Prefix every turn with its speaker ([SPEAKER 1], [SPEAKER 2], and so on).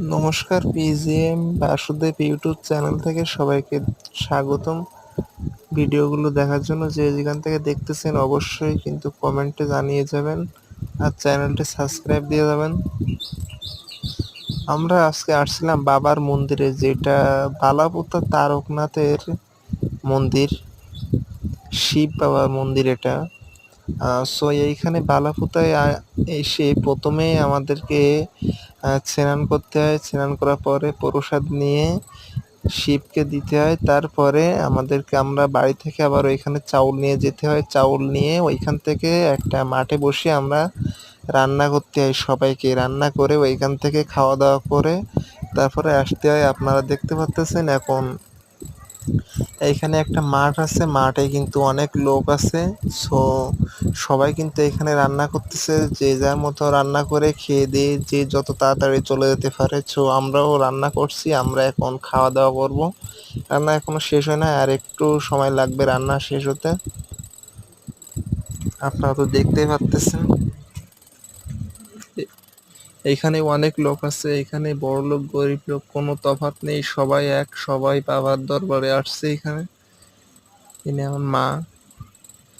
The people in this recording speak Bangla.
[SPEAKER 1] নমস্কার, পিজিএম বাসুদেব ইউটিউব চ্যানেল থেকে সবাইকে স্বাগতম। ভিডিওগুলো দেখার জন্য যে যেখান থেকে দেখতেছেন অবশ্যই কিন্তু কমেন্টে জানিয়ে যাবেন আর চ্যানেলটি সাবস্ক্রাইব দিয়ে যাবেন। আমরা আজকে আসছিলাম বাবার মন্দিরে, যেটা বালাপুত্র তারকনাথের মন্দির, শিব বাবার মন্দির এটা। সো এইখানে বালাপুতায় এসে প্রথমে আমাদেরকে স্নান করতে হয়। স্নান করার পরে প্রসাদ নিয়ে শিবকে দিতে হয়। তারপরে আমরা বাড়ি থেকে আবার ওইখানে চাউল নিয়ে যেতে হয়। চাউল নিয়ে ওইখান থেকে একটা মাঠে বসে আমরা রান্না করতে হয়। সবাইকে রান্না করে ওইখান থেকে খাওয়া দাওয়া করে তারপরে আসতে হয়। আপনারা দেখতে পাচ্তেছেন এখন এইখানে একটা মাঠ আছে, মাঠে কিন্তু অনেক লোক আছে। সো সবাই কিন্তু এখানে রান্না করতেছে, যে যার মতো রান্না করে খেয়ে দিয়ে যে যত তাড়াতাড়ি চলে যেতে পারে। সো আমরাও রান্না করছি, আমরা এখন খাওয়া দাওয়া করব। রান্না এখনো শেষ হয় না, আর একটু সময় লাগবে রান্না শেষ হতে। আপনারা তো দেখতেই পাচ্তেছেন এইখানে অনেক লোক আছে। এখানে বড় লোক গরিব লোক কোনো তফাৎ নেই, সবাই এক, সবাই বাবার দরবারে আসছে। এখানে ইনি আমার মা।